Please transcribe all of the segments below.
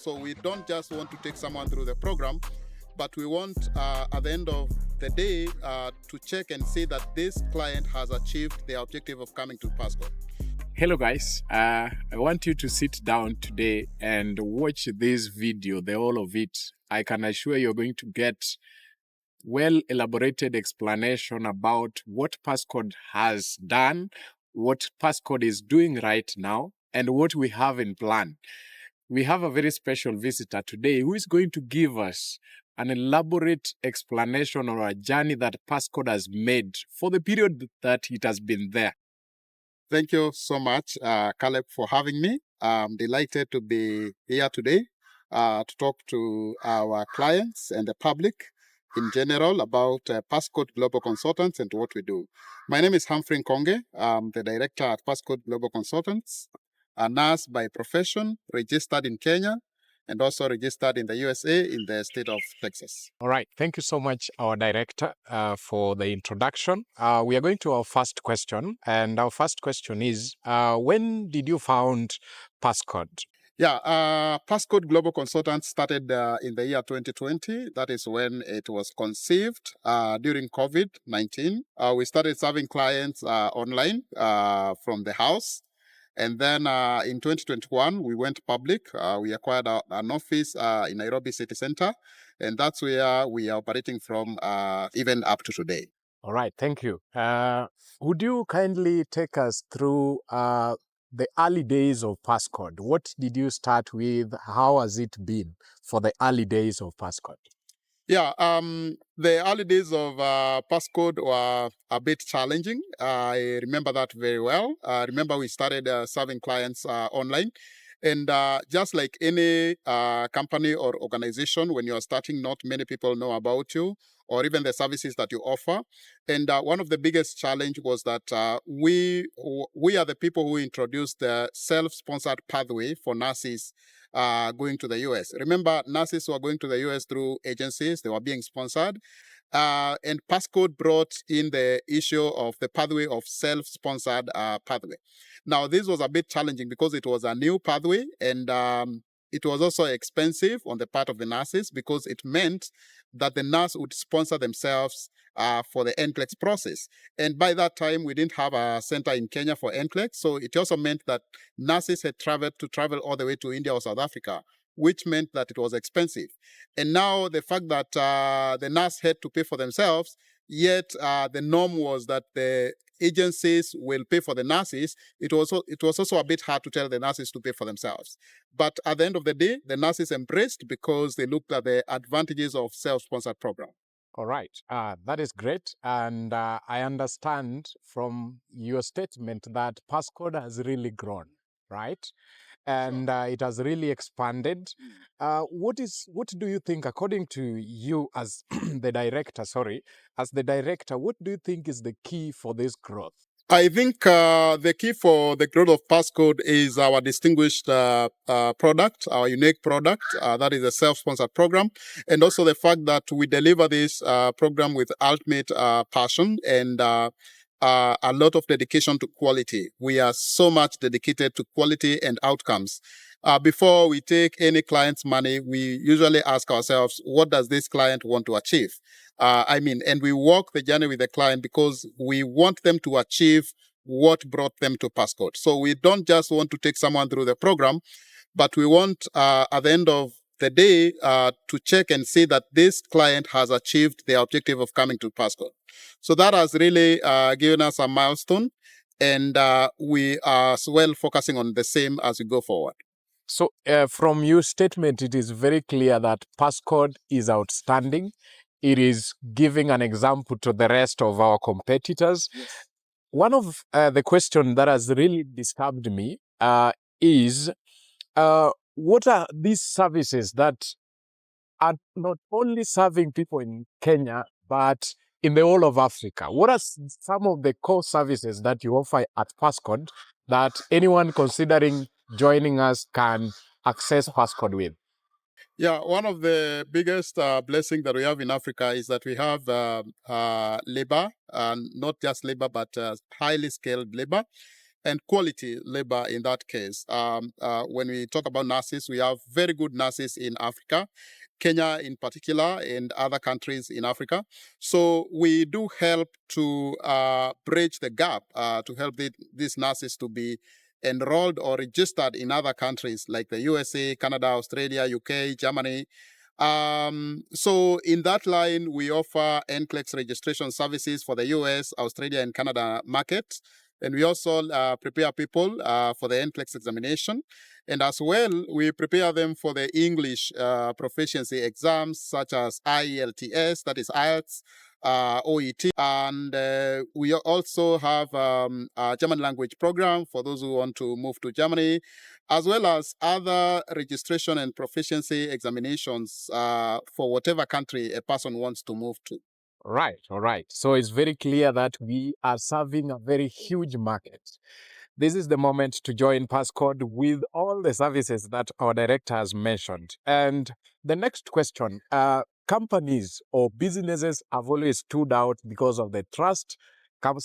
So we don't just want to take someone through the program, but we want at the end of the day to check and see that this client has achieved the objective of coming to Passcode. Hello guys, I want you to sit down today and watch this video, the whole of it. I can assure you're going to get well elaborated explanation about what Passcode has done, what Passcode is doing right now, and what we have in plan. We have a very special visitor today who is going to give us an elaborate explanation or a journey that Passcode has made for the period that it has been there. Thank you so much, Caleb, for having me. I'm delighted to be here today to talk to our clients and the public in general about Passcode Global Consultants and what we do. My name is Humphrey Nkonge. I'm the director at Passcode Global Consultants, a nurse by profession, registered in Kenya, and also registered in the USA in the state of Texas. All right. Thank you so much, our director, for the introduction. We are going to our first question. And our first question is, when did you found Passcode? Yeah, Passcode Global Consultants started in the year 2020. That is when it was conceived during COVID-19. We started serving clients online from the house. And then in 2021, we went public. We acquired an office in Nairobi City Center. And that's where we are operating from even up to today. All right. Thank you. Would you kindly take us through the early days of Passcode? What did you start with? How has it been for the early days of Passcode? Yeah, the early days of Passcode were a bit challenging. I remember that very well. I remember we started serving clients online. And just like any company or organization, when you're starting, not many people know about you or even the services that you offer. And one of the biggest challenge was that we are the people who introduced the self-sponsored pathway for nurses going to the US. Remember, nurses were going to the US through agencies, they were being sponsored. And Passcode brought in the issue of the pathway of self-sponsored pathway. Now, this was a bit challenging because it was a new pathway and it was also expensive on the part of the nurses because it meant that the nurse would sponsor themselves for the NCLEX process. And by that time, we didn't have a center in Kenya for NCLEX. So it also meant that nurses had travel all the way to India or South Africa, which meant that it was expensive. And now the fact that the nurse had to pay for themselves, yet the norm was that the agencies will pay for the nurses, it was also a bit hard to tell the nurses to pay for themselves. But at the end of the day, the nurses embraced because they looked at the advantages of self-sponsored program. All right. That is great. And I understand from your statement that Passcode has really grown, right? And it has really expanded. What do you think, according to you as the director, what do you think is the key for this growth? I think the key for the growth of Passcode is our distinguished product, our unique product, that is a self-sponsored program, and also the fact that we deliver this program with ultimate passion and a lot of dedication to quality. We are so much dedicated to quality and outcomes. Before we take any client's money, we usually ask ourselves, what does this client want to achieve? And we walk the journey with the client because we want them to achieve what brought them to Passcode. So we don't just want to take someone through the program, but we want at the end of the day to check and see that this client has achieved the objective of coming to Passcode. So that has really given us a milestone, and we are as well focusing on the same as we go forward. So from your statement, it is very clear that Passcode is outstanding. It is giving an example to the rest of our competitors. Yes. One of the questions that has really disturbed me is, what are these services that are not only serving people in Kenya, but in the whole of Africa? What are some of the core services that you offer at Passcode that anyone considering joining us can access Passcode with? Yeah, one of the biggest blessings that we have in Africa is that we have labor, and not just labor, but highly skilled labor. and quality labor in that case. When we talk about nurses, we have very good nurses in Africa, Kenya in particular, and other countries in Africa. So we do help to bridge the gap to help these nurses to be enrolled or registered in other countries like the USA, Canada, Australia, UK, Germany. So in that line, we offer NCLEX registration services for the US, Australia, and Canada market. And we also prepare people for the NCLEX examination. And as well, we prepare them for the English proficiency exams such as IELTS, that is IELTS, OET. And we also have a German language program for those who want to move to Germany, as well as other registration and proficiency examinations for whatever country a person wants to move to. Right, all right. So it's very clear that we are serving a very huge market. This is the moment to join Passcode with all the services that our director has mentioned. And the next question, companies or businesses have always stood out because of the trust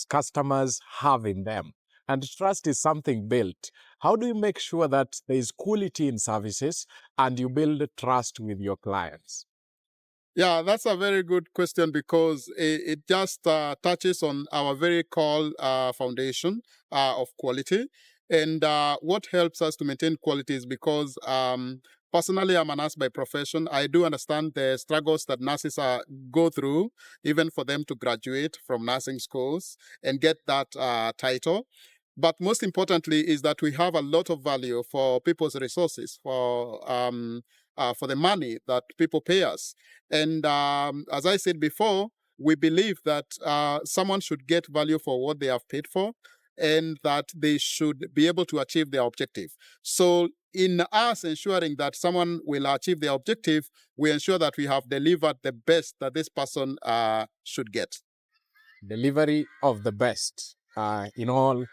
customers have in them. And trust is something built. How do you make sure that there is quality in services and you build trust with your clients? Yeah, that's a very good question because it just touches on our very core foundation of quality. And what helps us to maintain quality is because personally, I'm a nurse by profession. I do understand the struggles that nurses go through, even for them to graduate from nursing schools and get that title. But most importantly, is that we have a lot of value for people's resources, for the money that people pay us. And as I said before, we believe that someone should get value for what they have paid for and that they should be able to achieve their objective. So, in us ensuring that someone will achieve their objective, we ensure that we have delivered the best that this person should get. Delivery of the best in all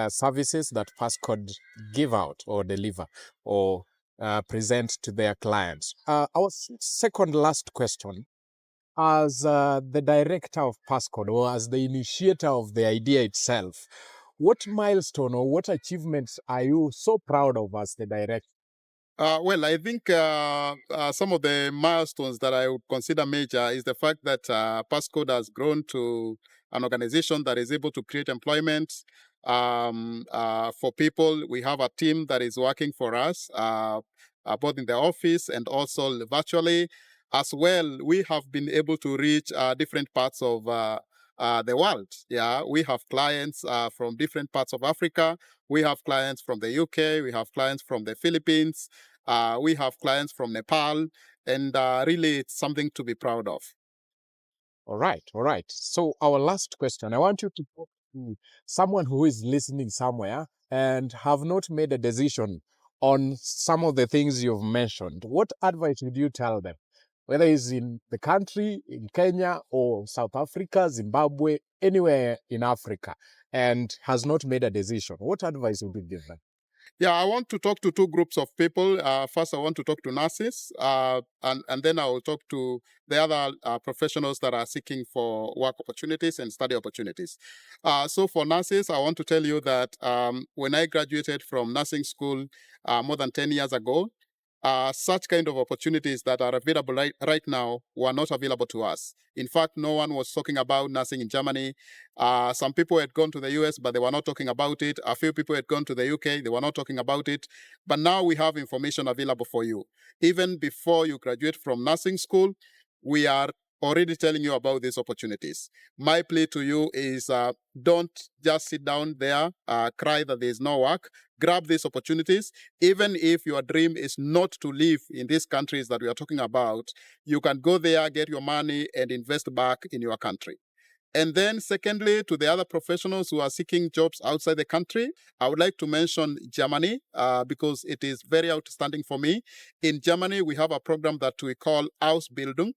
services that Passcode give out or deliver or present to their clients. Our second last question, as the director of Passcode or as the initiator of the idea itself, what milestone or what achievements are you so proud of as the director? Well, I think some of the milestones that I would consider major is the fact that Passcode has grown to an organization that is able to create employment for people. We have a team that is working for us, both in the office and also virtually. As well, we have been able to reach different parts of the world. Yeah, we have clients from different parts of Africa. We have clients from the UK. We have clients from the Philippines. We have clients from Nepal, and really, it's something to be proud of. All right, all right. So our last question, I want you to talk to someone who is listening somewhere and have not made a decision on some of the things you've mentioned. What advice would you tell them? Whether it's in the country, in Kenya or South Africa, Zimbabwe, anywhere in Africa, and has not made a decision. What advice would you give them? Yeah, I want to talk to two groups of people. First, I want to talk to nurses, and then I will talk to the other professionals that are seeking for work opportunities and study opportunities. So, for nurses, I want to tell you that when I graduated from nursing school more than 10 years ago, such kind of opportunities that are available right now were not available to us. In fact, no one was talking about nursing in Germany. Some people had gone to the US, but they were not talking about it. A few people had gone to the UK, they were not talking about it. But now we have information available for you. Even before you graduate from nursing school, we are already telling you about these opportunities. My plea to you is don't just sit down there, cry that there is no work. Grab these opportunities. Even if your dream is not to live in these countries that we are talking about, you can go there, get your money, and invest back in your country. And then, secondly, to the other professionals who are seeking jobs outside the country, I would like to mention Germany because it is very outstanding for me. In Germany, we have a program that we call Ausbildung.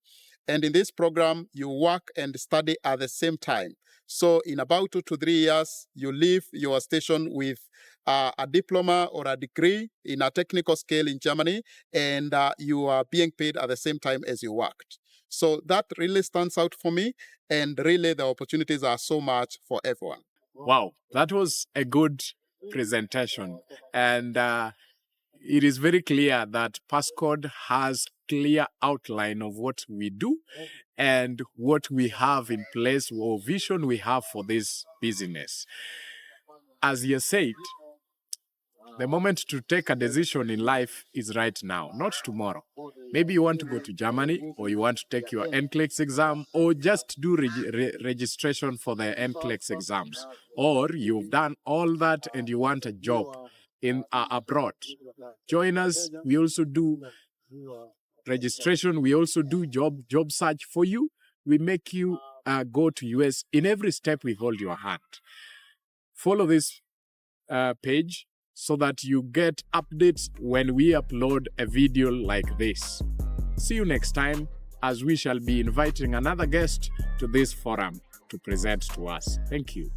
And in this program, you work and study at the same time. So, in about 2 to 3 years, you leave your station with a diploma or a degree in a technical scale in Germany, and you are being paid at the same time as you worked. So that really stands out for me. And really, the opportunities are so much for everyone. Wow, that was a good presentation. And it is very clear that Passcode has clear outline of what we do and what we have in place or vision we have for this business. As you said, the moment to take a decision in life is right now, not tomorrow. Maybe you want to go to Germany, or you want to take your NCLEX exam, or just do registration for the NCLEX exams. Or you've done all that and you want a job in abroad. Join us. We also do registration. We also do job search for you. We make you go to US. In every step, we hold your hand. Follow this page so that you get updates when we upload a video like this. See you next time, as we shall be inviting another guest to this forum to present to us. Thank you.